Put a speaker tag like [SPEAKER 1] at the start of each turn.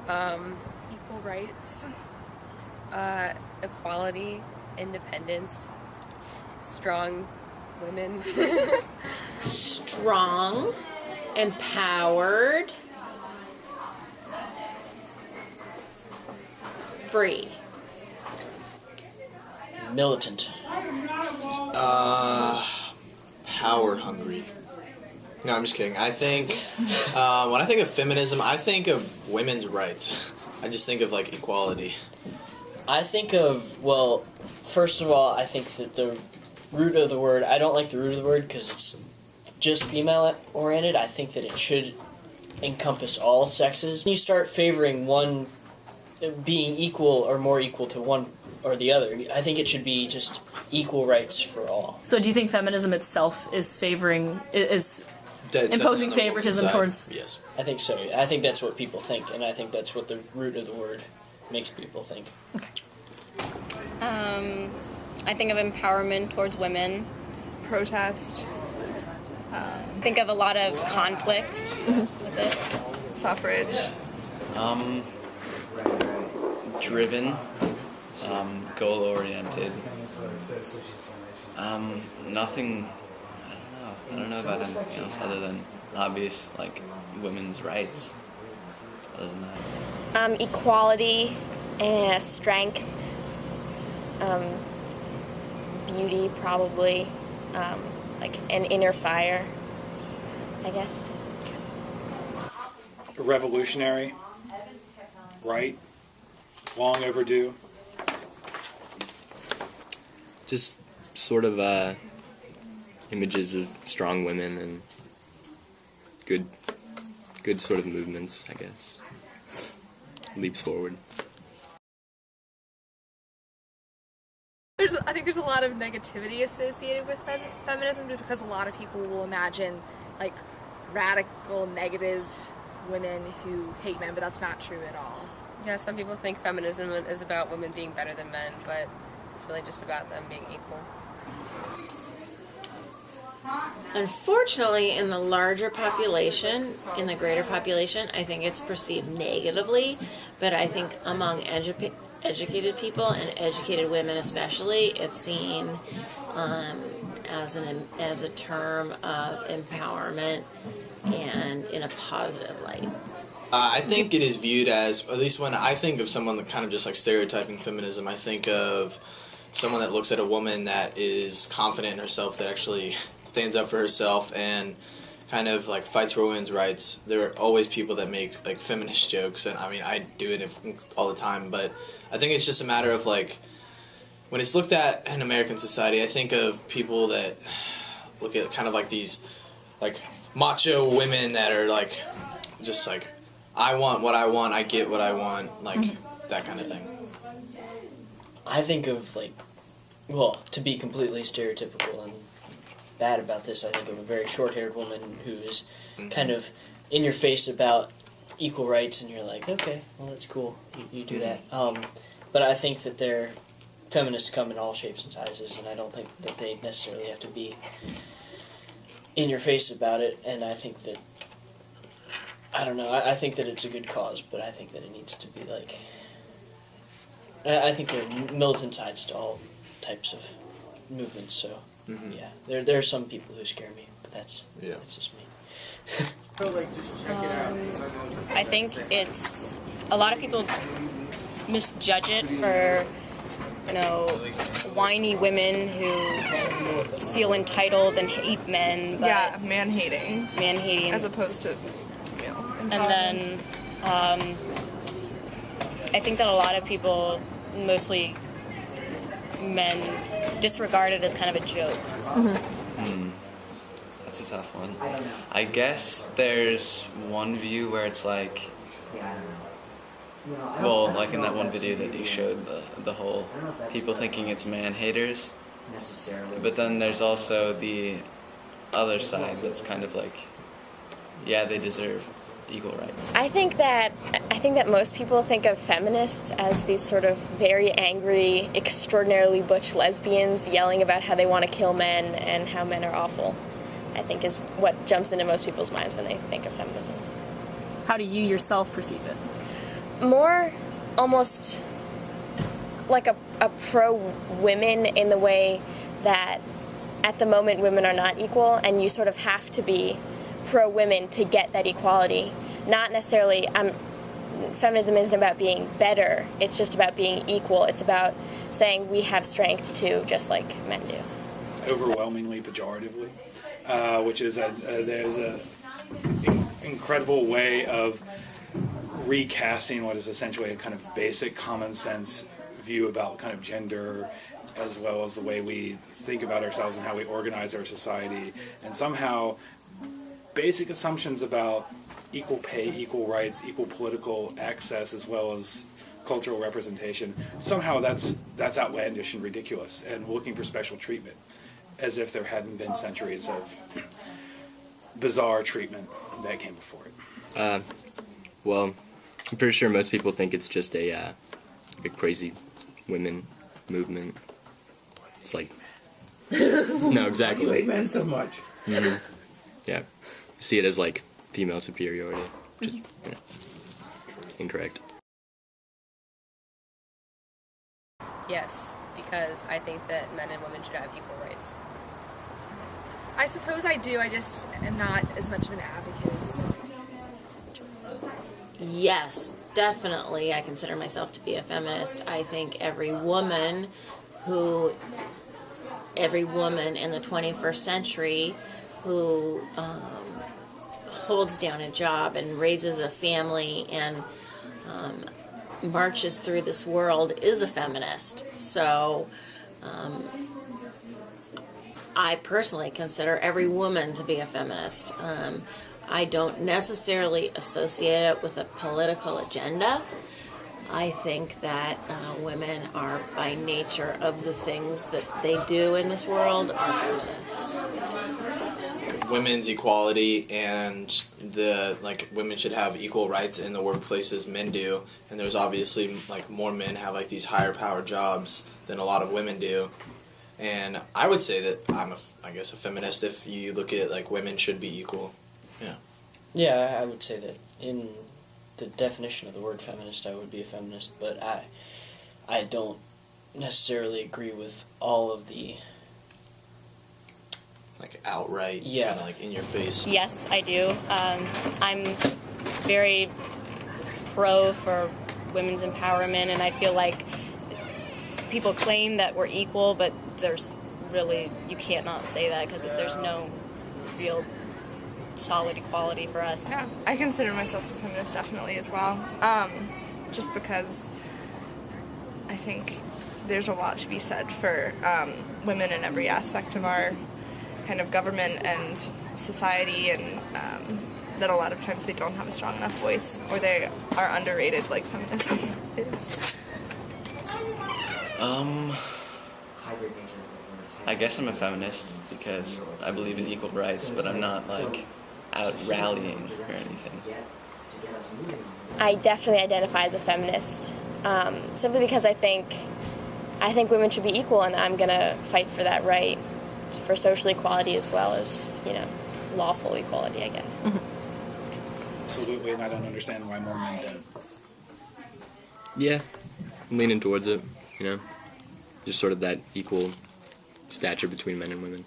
[SPEAKER 1] Equal rights.
[SPEAKER 2] Equality, independence, strong women.
[SPEAKER 3] Strong, empowered, free.
[SPEAKER 4] Militant.
[SPEAKER 5] Power hungry. No, I'm just kidding. I think, when I think of feminism, I think of women's rights. I just think of, like, equality.
[SPEAKER 4] I think of, well, first of all, I think that the root of the word, I don't like the root of the word because it's just female-oriented. I think that it should encompass all sexes. When you start favoring one being equal or more equal to one or the other, I think it should be just equal rights for all.
[SPEAKER 1] So do you think feminism itself is imposing favoritism towards...
[SPEAKER 5] Yes.
[SPEAKER 4] I think so. I think that's what people think, and I think that's what the root of the word makes people think.
[SPEAKER 1] Okay.
[SPEAKER 2] I think of empowerment towards women.
[SPEAKER 6] Protest.
[SPEAKER 2] Think of a lot of conflict with it.
[SPEAKER 6] Suffrage.
[SPEAKER 7] Driven, goal-oriented. Nothing. I don't know about anything else other than obvious, like women's rights. Other than that,
[SPEAKER 2] Equality, strength, beauty, probably, like an inner fire, I guess.
[SPEAKER 8] Revolutionary, right? Long overdue.
[SPEAKER 7] just sort of images of strong women and good sort of movements, I guess. Leaps forward.
[SPEAKER 6] I think there's a lot of negativity associated with feminism just because a lot of people will imagine like radical, negative women who hate men, but that's not true at all.
[SPEAKER 2] Yeah, some people think feminism is about women being better than men, but it's really just about them being equal.
[SPEAKER 3] Unfortunately, in the larger population, in the greater population, I think it's perceived negatively, but I think among educated people and educated women especially, it's seen as a term of empowerment and in a positive light.
[SPEAKER 5] I think it is viewed as, at least when I think of someone that kind of just like stereotyping feminism, I think of someone that looks at a woman that is confident in herself, that actually stands up for herself and kind of like fights for women's rights. There are always people that make like feminist jokes, and I mean I do it all the time, but I think it's just a matter of like when it's looked at in American society, I think of people that look at kind of like these like macho women that are like just like I want what I want, I get what I want, like that kind of thing.
[SPEAKER 4] I think of like, well, to be completely stereotypical and bad about this, I think of a very short-haired woman who is kind of in your face about equal rights, and you're like, okay, well, that's cool, you do that. But I think that feminists come in all shapes and sizes, and I don't think that they necessarily have to be in your face about it, and I think that, I don't know, I think that it's a good cause, but I think that it needs to be like, I think there are militant sides to all types of movements, so yeah, there are some people who scare me, but that's just me.
[SPEAKER 2] I think it's a lot of people misjudge it for, whiny women who feel entitled and hate men. But
[SPEAKER 6] yeah, man-hating.
[SPEAKER 2] Man-hating.
[SPEAKER 6] As opposed to,
[SPEAKER 2] And then I think that a lot of people, mostly men, disregard it as kind of a joke.
[SPEAKER 7] That's a tough one. I guess there's one view where it's like, well, like in that one video that you showed, the whole people thinking it's man-haters. But then there's also the other side that's kind of like, yeah, they deserve equal rights.
[SPEAKER 2] I think that most people think of feminists as these sort of very angry, extraordinarily butch lesbians yelling about how they want to kill men and how men are awful. I think is what jumps into most people's minds when they think of feminism.
[SPEAKER 1] How do you yourself perceive it?
[SPEAKER 2] more almost like a pro-women in the way that at the moment women are not equal, and you sort of have to be pro-women to get that equality. Not necessarily, feminism isn't about being better, it's just about being equal. It's about saying we have strength too, just like men do.
[SPEAKER 8] Overwhelmingly pejoratively, which is there's a incredible way of recasting what is essentially a kind of basic common sense view about kind of gender, as well as the way we think about ourselves and how we organize our society, and somehow basic assumptions about equal pay, equal rights, equal political access, as well as cultural representation. Somehow that's outlandish and ridiculous, and looking for special treatment, as if there hadn't been centuries of bizarre treatment that came before it.
[SPEAKER 9] Well, I'm pretty sure most people think it's just a crazy women movement. It's like, no, exactly.
[SPEAKER 10] You hate men so much.
[SPEAKER 9] Mm-hmm. Yeah, see it as like female superiority, which is incorrect.
[SPEAKER 1] Yes, because I think that men and women should have equal rights.
[SPEAKER 6] I suppose I do. I just am not as much of an advocate as...
[SPEAKER 3] Yes, definitely. I consider myself to be a feminist. I think every woman in the 21st century who holds down a job and raises a family and marches through this world is a feminist. So I personally consider every woman to be a feminist. I don't necessarily associate it with a political agenda. I think that women are, by nature of the things that they do in this world, are feminists.
[SPEAKER 5] Women's equality and women should have equal rights in the workplace as men do, and there's obviously more men have these higher power jobs than a lot of women do. And I would say that I'm I guess a feminist if you look at it women should be equal. Yeah.
[SPEAKER 4] Yeah, I would say that in the definition of the word feminist, I would be a feminist, but I don't necessarily agree with all of the
[SPEAKER 5] outright,
[SPEAKER 4] yeah,
[SPEAKER 5] kind of in your face.
[SPEAKER 11] Yes, I do. I'm very pro for women's empowerment, and I feel like people claim that we're equal, but there's really, you can't not say that because there's no real solid equality for us.
[SPEAKER 12] Yeah, I consider myself a feminist definitely as well. Just because I think there's a lot to be said for women in every aspect of our kind of government and society, and that a lot of times they don't have a strong enough voice, or they are underrated like feminism is.
[SPEAKER 7] I guess I'm a feminist because I believe in equal rights, but I'm not out rallying or anything.
[SPEAKER 2] I definitely identify as a feminist, simply because I think women should be equal, and I'm gonna fight for that right, for social equality as well as lawful equality, I guess.
[SPEAKER 8] Mm-hmm. Absolutely, and I don't understand why more men don't.
[SPEAKER 9] Yeah, I'm leaning towards it. Just sort of that equal stature between men and women.